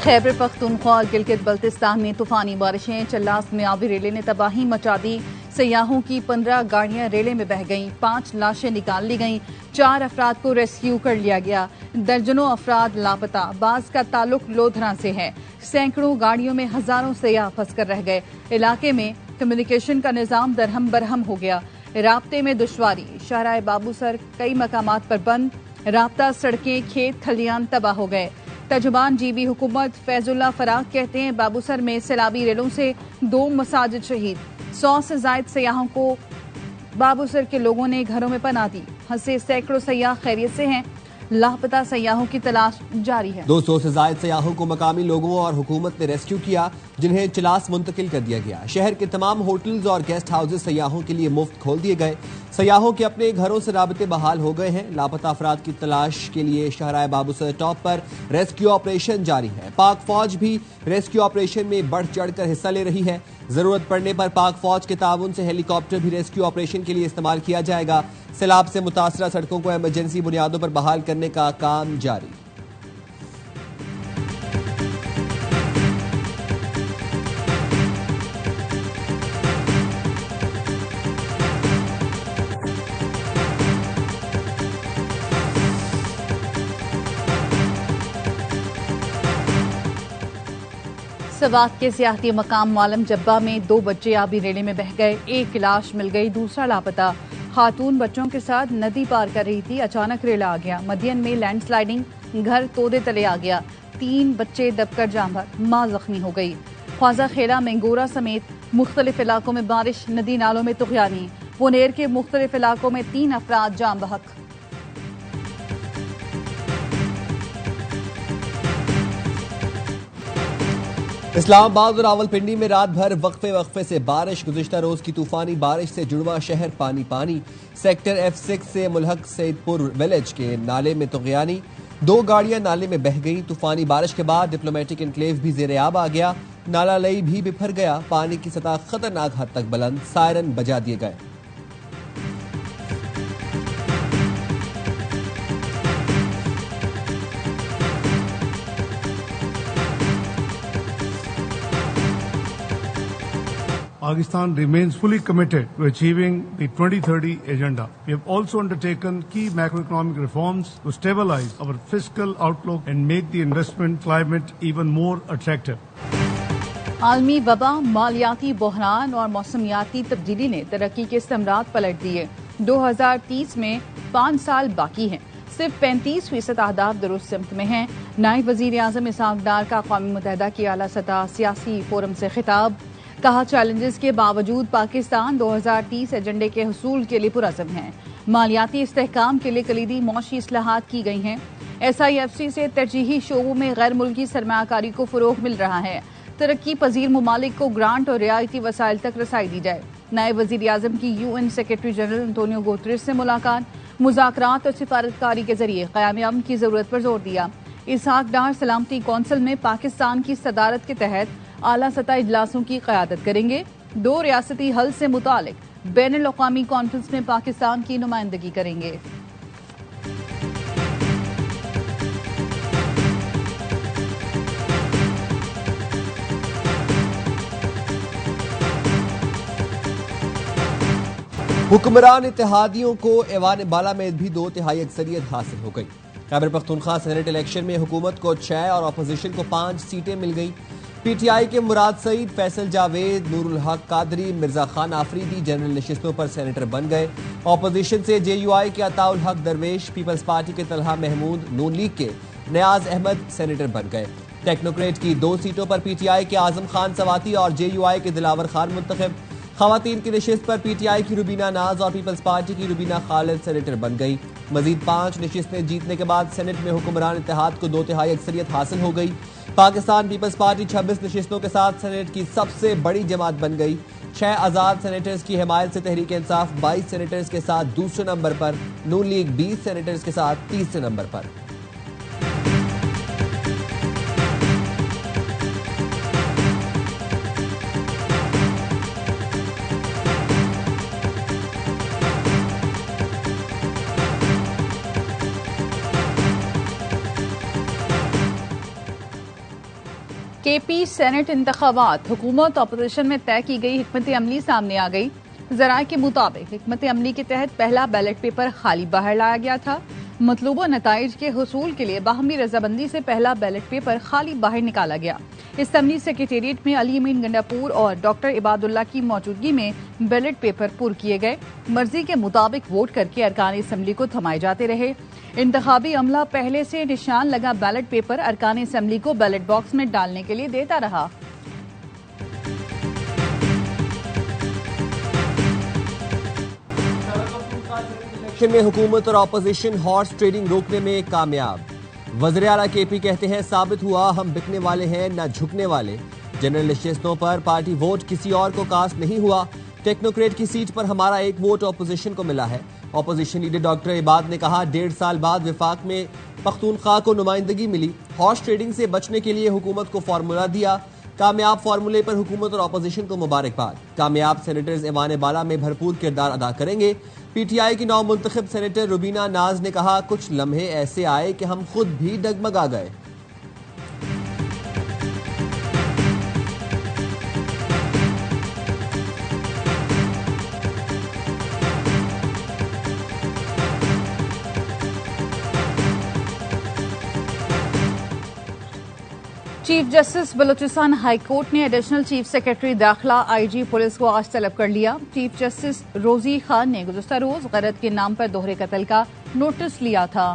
खैबर पख्तूनख्वा और गिलगित बल्तिस्तान में तूफानी बारिशें, चल्लास में आबी रेले ने तबाही मचा दी। सयाहों की 15 गाड़ियां रेले में बह गईं, 5 लाशें निकाल ली गईं, 4 अफराद को रेस्क्यू कर लिया गया। दर्जनों अफराद लापता, बाज का ताल्लुक लोधरा से है। सैकड़ों गाड़ियों में हजारों सयाह फंस कर रह गए। इलाके में कम्युनिकेशन का निजाम दरहम बरहम हो गया। राब्ते में दुश्वारी, शाहराह बाबूसर कई मकामात पर बंद, राब्ता सड़कें, खेत खलियान तबाह हो गए। तर्जुमान जीबी हुकूमत फैजुल्ला फराग कहते हैं बाबूसर में सैलाबी रेलों से 2 मसाजिद शहीद, 100 से जायद सयाहों को बाबूसर के लोगों ने घरों में पनाह दी। हंसे सैकड़ों सयाह खैरियत से हैं, लापता सयाहों की तलाश जारी है। 200 से जायद सयाहों को मकामी लोगों और हुकूमत ने रेस्क्यू किया, जिन्हें चिलास मुंतकिल कर दिया गया। शहर के तमाम होटल्स और गेस्ट हाउसेज सयाहों के लिए मुफ्त खोल दिए गए। सयाहों के अपने घरों से राबते बहाल हो गए हैं। लापता अफराद की तलाश के लिए शाहराह बाबूसर टॉप पर रेस्क्यू ऑपरेशन जारी है। पाक फौज भी रेस्क्यू ऑपरेशन में बढ़ चढ़कर हिस्सा ले रही है। जरूरत पड़ने पर पाक फौज के ताउन से हेलीकॉप्टर भी रेस्क्यू ऑपरेशन के लिए इस्तेमाल किया जाएगा। सैलाब से मुतासरा सड़कों को इमरजेंसी बुनियादों पर बहाल करने का काम जारी। सवात के सियाहती मकाम मालम जब्बा में 2 बच्चे आबी रेले में बह गए। एक लाश मिल गई, दूसरा लापता। खातून बच्चों के साथ नदी पार कर रही थी, अचानक रेला आ गया। मदियन में लैंडस्लाइडिंग, घर तोदे तले आ गया। 3 बच्चे दबकर जाम भर, मां जख्मी हो गई। ख्वाजा खेला, मेंगोरा समेत मुख्तलिफ इलाकों में बारिश, नदी नालों में तुगयानी। पुनेर के मुख्तलिफ इलाकों में 3 अफराद जाम बहक। इस्लामाबाद और रावलपिंडी में रात भर वक्फे से बारिश। गुज़िश्ता रोज की तूफानी बारिश से जुड़वा शहर पानी पानी। सेक्टर F6 से मुल्हक सैदपुर विलेज के नाले में तुगयानी, 2 गाड़ियां नाले में बह गई। तूफानी बारिश के बाद डिप्लोमेटिक एनक्लेव भी ज़ेरे आब आ गया। नाला लई भी बिफर गया। पानी की सतह खतरनाक हद तक बुलंद, सायरन बजा दिए गए। Pakistan remains fully committed to achieving the 2030 agenda. We have also undertaken key macroeconomic reforms to stabilize our fiscal outlook and make the investment climate even more attractive. आलमी वबा, मालियाती बहरान और मौसमियाती तब्दीली ने तरक्की के समरात पलट दिए। 2030 में 5 साल बाकी हैं, सिर्फ 35% अहदाफ दुरुस्त सिमत में हैं। नायब वजीर आजम इसहाक डार का अक़वाम मुत्तहिदा की आला सतह सियासी फोरम से खिताब, कहा चैलेंजेस के बावजूद पाकिस्तान 2030 एजेंडे के हुसूल के लिए पुरअज़्म है। मालियाती इस्तेहकाम के लिए कलीदी मौशी इस्लाहात की गई हैं। SIFC से तरजीही शोबों में गैर मुल्की सरमायाकारी को फ़रोग़ मिल रहा है। तरक्की पजीर ममालिक को ग्रांट और रियायती वसाइल तक रसाई दी जाए। नायब वज़ीर आज़म की UN secretary general Antonio Guterres से मुलाकात, मुज़ाकरात और सिफारतकारी के जरिए क़याम अमन की ज़रूरत पर जोर दिया। इसहाक डार सलामती कौंसिल में पाकिस्तान की सदारत के तहत आला सतह इजलासों की क़यादत करेंगे। 2 रियासती हल से मुतालिक बैनुल अक़वामी कॉन्फ्रेंस में पाकिस्तान की नुमाइंदगी करेंगे। हुक्मरान इत्तेहादियों को ऐवान बाला में भी 2/3 अक्सरियत हासिल हो गई। खैबर पख्तूनख्वा सेनेट इलेक्शन में हुकूमत को 6 और अपोजिशन को 5 सीटें मिल गई। PTI के मुराद सईद, फैसल जावेद, नूरुल हक कादरी, मिर्जा खान आफरीदी जनरल नशिस्तों पर सेनेटर बन गए। ऑपोजिशन से JUI के अताउल हक दरवेश, पीपल्स पार्टी के तलहा महमूद, नून लीग के नियाज अहमद सेनेटर बन गए। टेक्नोक्रेट की 2 सीटों पर PTI के आजम खान सवाती और JUI के दिलावर खान मुंतखब। खवातीन की नशिस्त पर PTI की रुबीना नाज और पीपल्स पार्टी की रुबीना खालिद सेनेटर बन गई। मजीद 5 नशिस्तें जीतने के बाद सेनेट में हुक्मरान इत्तेहाद को 2/3 अक्सरियत हासिल हो गई। पाकिस्तान पीपल्स पार्टी 26 नशिस्तों के साथ सेनेट की सबसे बड़ी जमात बन गई। 6 आज़ाद सेनेटर्स की हिमायत से तहरीक इंसाफ 22 सेनेटर्स के साथ दूसरे नंबर पर, नून लीग 20 सेनेटर्स के साथ तीसरे नंबर पर। केपी सेनेट इंतखाबात, हुकूमत अपोजिशन में तय की गई हिकमत अमली सामने आ गई। जराये के मुताबिक हिकमत अमली के तहत पहला बैलेट पेपर खाली बाहर लाया गया था। मतलूबा नताइज के हुसूल के लिए बाहमी रजामंदी से पहला बैलेट पेपर खाली बाहर निकाला गया। असेंबली सेक्रेटेरिएट में अली अमीन गंडापुर और डॉक्टर इबादुल्ला की मौजूदगी में बैलेट पेपर पुर किए गए। मर्जी के मुताबिक वोट करके अरकान असेंबली को थमाए जाते रहे। इंतखाबी अमला पहले से निशान लगा बैलेट पेपर अरकान असेंबली को बैलेट बॉक्स में डालने के लिए देता रहा। में हुकूमत और ऑपोजिशन हॉर्स ट्रेडिंग रोकने में कामयाब। वज़ीर आला केपी कहते हैं, साबित हुआ हम बिकने वाले हैं न झुकने वाले। जनरल नशिस्तों पर पार्टी वोट किसी और को कास्ट नहीं हुआ। टेक्नोक्रेट की सीट पर हमारा एक वोट ऑपोजिशन को मिला है। ऑपोजिशन लीडर डॉक्टर इबाद ने कहा, 1.5 साल बाद विफाक में पख्तूनख्वा को नुमाइंदगी मिली। हॉर्स ट्रेडिंग से बचने के लिए हुकूमत को फार्मूला दिया। कामयाब फार्मूले पर हुकूमत और ऑपोजिशन को मुबारकबाद। कामयाब सेनेटर्स ऐवान बाला में भरपूर किरदार अदा करेंगे। पीटीआई की नौ मुंतखब सेनेटर रुबीना नाज ने कहा, कुछ लम्हे ऐसे आए कि हम खुद भी डगमगा गए। Chief justice Balochistan high court ने एडिशनल चीफ सेक्रेटरी दाखिला आईजी पुलिस को आज तलब कर लिया। चीफ जस्टिस रोजी खान ने गुज़श्ता रोज गरत के नाम पर दोहरे कत्ल का नोटिस लिया था।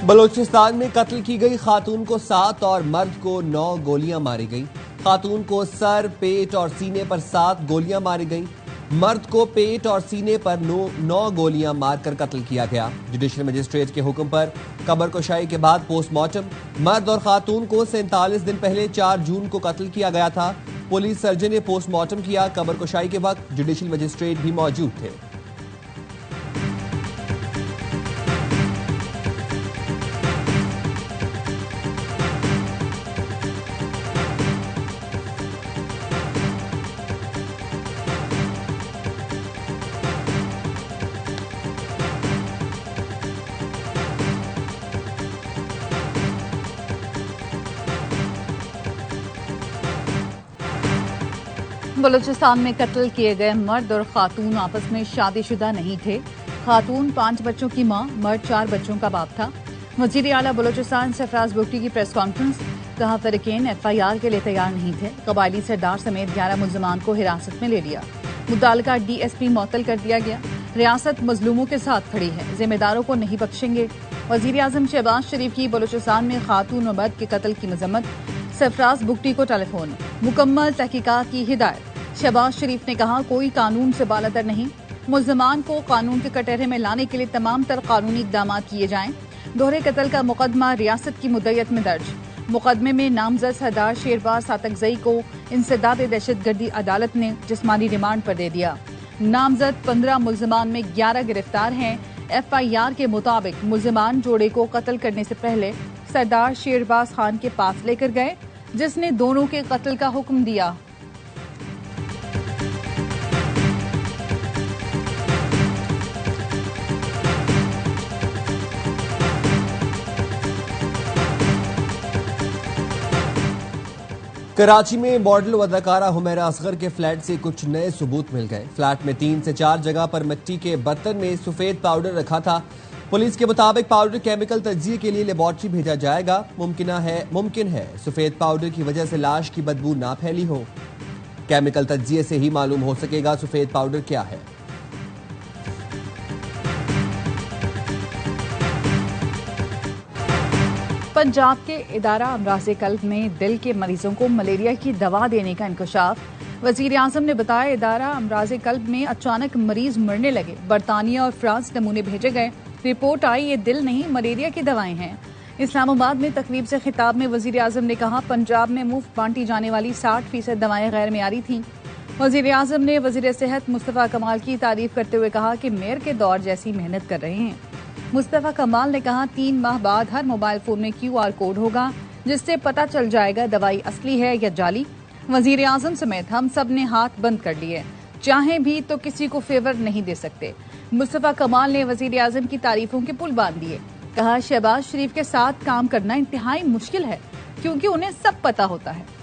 बलूचिस्तान में कत्ल की गई खातून को 7 और मर्द को 9 गोलियां मारी गई। खातून को सर, पेट और सीने पर 7 गोलियां मारी गई। मर्द को पेट और सीने पर 9 गोलियां मारकर कत्ल किया गया। जुडिशल मजिस्ट्रेट के हुक्म पर कब्र कुशाई के बाद पोस्टमार्टम। मर्द और खातून को 47 दिन पहले 4 जून को कत्ल किया गया था। पुलिस सर्जन ने पोस्टमार्टम किया। कब्र कुशाई के वक्त जुडिशल मजिस्ट्रेट भी मौजूद थे। बलूचिस्तान में कत्ल किए गए मर्द और खातून आपस में शादीशुदा नहीं थे। खातून 5 बच्चों की मां, मर्द 4 बच्चों का बाप था। वजीर आला बलूचिस्तान सरफराज बुगटी की प्रेस कॉन्फ्रेंस, कहा फरीकेन FIR के लिए तैयार नहीं थे। कबायली सरदार समेत 11 मुल्जमान को हिरासत में ले लिया। मुतालिका DSP मुअत्तल कर दिया गया। रियासत मजलूमों के साथ खड़ी है, जिम्मेदारों को नहीं बख्शेंगे। वजीर आजम शहबाज शरीफ की बलूचिस्तान में खातून और मर्द के कत्ल की मजम्मत। सरफराज बुगटी को टेलीफोन, मुकम्मल तहकीकात की हिदायत। शहबाज शरीफ ने कहा, कोई कानून से बालातर नहीं। मुल्जमान को कानून के कटहरे में लाने के लिए तमाम तर कानूनी इकदाम किए जाएं। दोहरे कत्ल का मुकदमा रियासत की मुद्दत में दर्ज। मुकदमे में नामजद सरदार शेरबाज सातकजई को इंसदाद दहशतगर्दी अदालत ने जिस्मानी रिमांड पर दे दिया। नामजद 15 मुल्जमान में 11 गिरफ्तार हैं। FIR के मुताबिक मुल्जमान जोड़े को कत्ल करने से पहले सरदार शेरबाज खान के पास लेकर गए, जिसने दोनों के कत्ल का हुक्म दिया। कराची में मॉडल व अदाकारा हुमैरा असगर के फ्लैट से कुछ नए सबूत मिल गए। फ्लैट में 3 से 4 जगह पर मिट्टी के बर्तन में सफेद पाउडर रखा था। पुलिस के मुताबिक पाउडर केमिकल तज्जिए के लिए लेबॉर्ट्री भेजा जाएगा। मुमकिन है सफेद पाउडर की वजह से लाश की बदबू ना फैली हो। केमिकल तज्जिए से ही मालूम हो सकेगा सफेद पाउडर क्या है। पंजाब के इदारा अमराज़े कल्ब में दिल के मरीजों को मलेरिया की दवा देने का इंकशाफ। वजीर आजम ने बताया, इदारा अमराज़े कल्ब में अचानक मरीज मरने लगे। बरतानिया और फ्रांस नमूने भेजे गए। रिपोर्ट आई, ये दिल नहीं मलेरिया की दवाएं हैं। इस्लामाबाद में तकरीब से खिताब में वजीर आजम ने कहा, पंजाब में मुफ्त बांटी जाने वाली 60% दवाएं गैर मेयारी थीं। वजीर आजम ने वजीर सेहत मुस्तफ़ा कमाल की तारीफ करते हुए कहा कि मेयर के दौर जैसी मेहनत कर रहे हैं। मुस्तफ़ा कमाल ने कहा, 3 माह बाद हर मोबाइल फोन में QR कोड होगा, जिससे पता चल जाएगा दवाई असली है या जाली। वजीर आजम समेत हम सब ने हाथ बंद कर लिए। चाहें भी तो किसी को फेवर नहीं दे सकते। मुस्तफा कमाल ने वजीर आजम की तारीफों के पुल बांध दिए। कहा, शहबाज शरीफ के साथ काम करना इंतहाई मुश्किल है क्योंकि उन्हें सब पता होता है।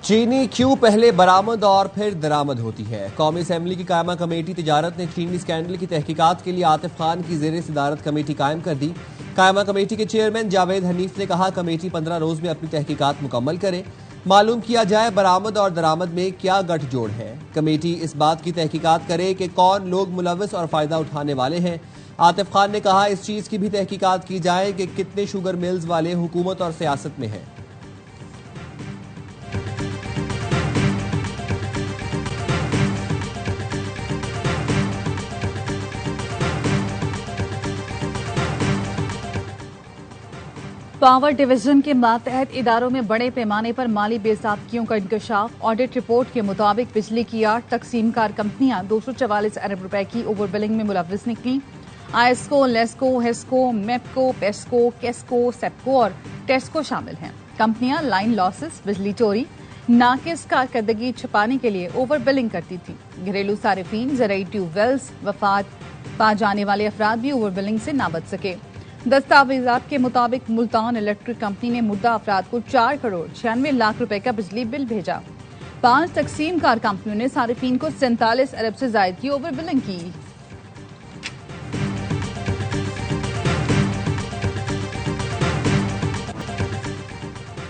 चीनी क्यों पहले बरामद और फिर दरामद होती है? कौमी असेंबली की कायमा कमेटी तिजारत ने चीनी स्कैंडल की तहकीकात के लिए आतिफ खान की ज़ेर सदारत कमेटी कायम कर दी। कायमा कमेटी के चेयरमैन जावेद हनीफ ने कहा, कमेटी 15 रोज में अपनी तहकीकात मुकम्मल करे, मालूम किया जाए बरामद और दरामद में क्या गठजोड़ है। कमेटी इस बात की तहकीकात करे कि कौन लोग मुलव्वस और फायदा उठाने वाले हैं। आतिफ खान ने कहा, इस चीज की भी तहकीकात की जाए कि कितने शुगर मिल्स वाले हुकूमत और सियासत में हैं। पावर डिवीजन के मातहत इदारों में बड़े पैमाने पर माली बेसाबकियों का इंकशाफ। ऑडिट रिपोर्ट के मुताबिक बिजली की 8 तकसीमकार कंपनियां 244 अरब रुपए की ओवर बिलिंग में मुलव्वस निकली। आयस्को, लेस्को, हेस्को, मेप्को, पेस्को, केस्को, सेप्को और टेस्को शामिल हैं। कंपनियां लाइन लॉसेस, बिजली चोरी, नाकिस कारकर्दगी छुपाने के लिए ओवर बिलिंग करती थी। घरेलू सारिफीन, ज़राई ट्यूबवेल्स, वफात पा जाने वाले अफराद भी ओवर बिलिंग से ना बच सके। दस्तावेजात के मुताबिक मुल्तान इलेक्ट्रिक कंपनी ने मुर्दा अफराद को 4 करोड़ 96 लाख रुपए का बिजली बिल भेजा। 5 तकसीम कार कंपनियों ने सारिफीन को 47 अरब से जायद की ओवर बिलिंग की।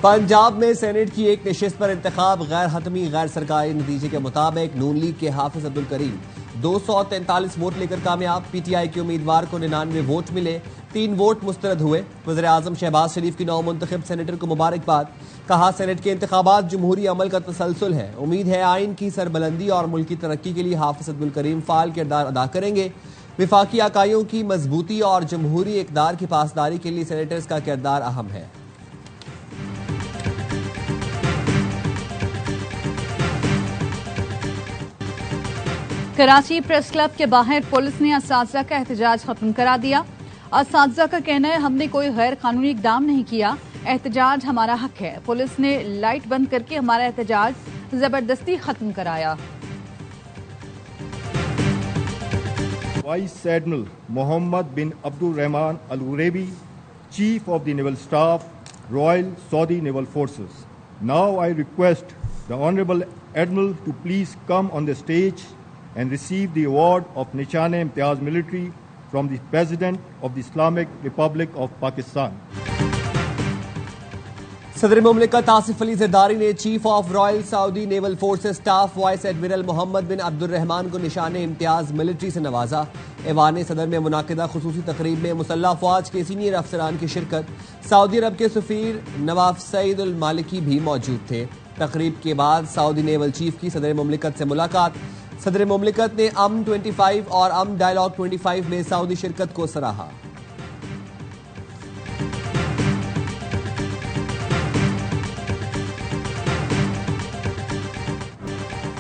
पंजाब में सेनेट की एक नशिस्त पर इंतखाब गैर हतमी गैर सरकारी नतीजे के मुताबिक नून लीग के हाफिज अब्दुल करीम 243 वोट लेकर कामयाब। पीटीआई के उम्मीदवार को 99 वोट मिले, 3 वोट मुस्तरद हुए। वज़ीर आज़म शहबाज शरीफ की नौमुंतखब सेनेटर को मुबारकबाद। कहा, सेनेट के इंतखाबात जमहूरी अमल का तसलसल है। उम्मीद है आइन की सरबलंदी और मुल्क की तरक्की के लिए हाफिज अब्दुल करीम फाल किरदार अदा करेंगे। विफाकी आकाइयों की मजबूती और जमहूरी इक़दार की पासदारी के लिए सेनेटर्स का किरदार अहम है। कराची प्रेस क्लब के बाहर पुलिस ने असातिज़ा का एहतजाज खत्म करा दिया। असातिज़ा का कहना है, हमने कोई गैर कानूनी इक़दाम नहीं किया, एहतजाज हमारा हक है। पुलिस ने लाइट बंद करके हमारा एहतजाज जबरदस्ती खत्म कराया। Vice admiral Mohammed bin Abdul Rahman al Oraibi, chief of the naval staff, royal Saudi naval forces. Now I request the honourable admiral to please come on the stage and receive the award of Nishan-e-Imtiyaz Military from the President of the Islamic Republic of Pakistan. सदर मुमलिकत आसिफ अली जरदारी ने chief of royal Saudi naval forces staff vice admiral Mohammed bin Abdul Rahman को Nishan-e-Imtiaz military से नवाजा। ऐवान सदर में मुनाकिदा खुसूसी तकरीब में मुसल्लह फौज के सीनियर अफसरान की शिरकत। सऊदी अरब के सफीर नवाफ सईद अल मालिकी भी मौजूद थे। तकरीब के बाद सऊदी नेवल चीफ की सदर मुमलिकत से मुलाकात। सदर मुमलिकत ने अमन 25 और अमन डायलॉग 25 में सऊदी शिरकत को सराहा।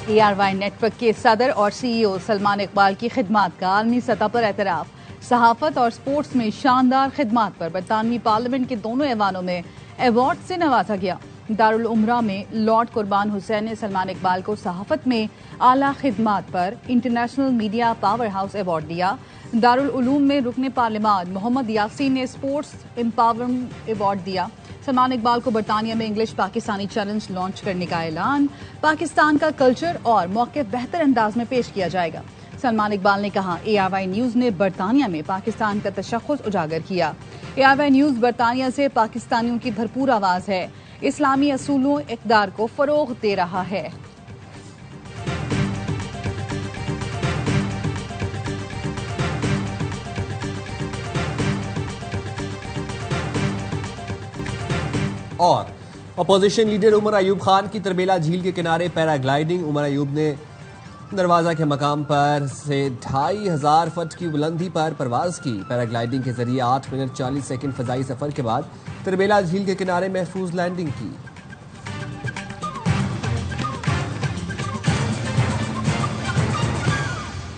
ARY नेटवर्क के सदर और CEO सलमान इकबाल की खिदमात का आलमी सतह पर एतराफ। सहाफत और स्पोर्ट्स में शानदार खिदमात पर बरतानवी पार्लियामेंट के दोनों ऐवानों में अवार्ड से नवाजा गया। दारुल उमरा में लॉर्ड कुर्बान हुसैन ने सलमान इकबाल को सहाफत में आला खिदमात पर international media power house award दिया। दारुल उलूम में रुकने पार्लियामान मोहम्मद यासीन ने स्पोर्ट्स एम्पावरमेंट अवार्ड दिया। सलमान इकबाल को बरतानिया में इंग्लिश पाकिस्तानी चैलेंज लॉन्च करने का ऐलान। पाकिस्तान का कल्चर और मौके बेहतर अंदाज में पेश किया जाएगा। सलमान इकबाल ने कहा, ARY न्यूज ने बरतानिया में पाकिस्तान का तशख्खुस उजागर किया। ARY न्यूज बरतानिया से पाकिस्तानियों की भरपूर आवाज है, इस्लामी असूलों इक़दार को फरोग दे रहा है। और अपोजिशन लीडर उमर अयूब खान की तरबेला झील के किनारे पैराग्लाइडिंग। उमर अयूब ने दरवाजा के मकाम पर से 2500 फुट की बुलंदी पर परवाज की। पैराग्लाइडिंग के जरिए 8 मिनट 40 सेकंड फजाई सफर के बाद तरबेला झील के किनारे महफूज लैंडिंग की।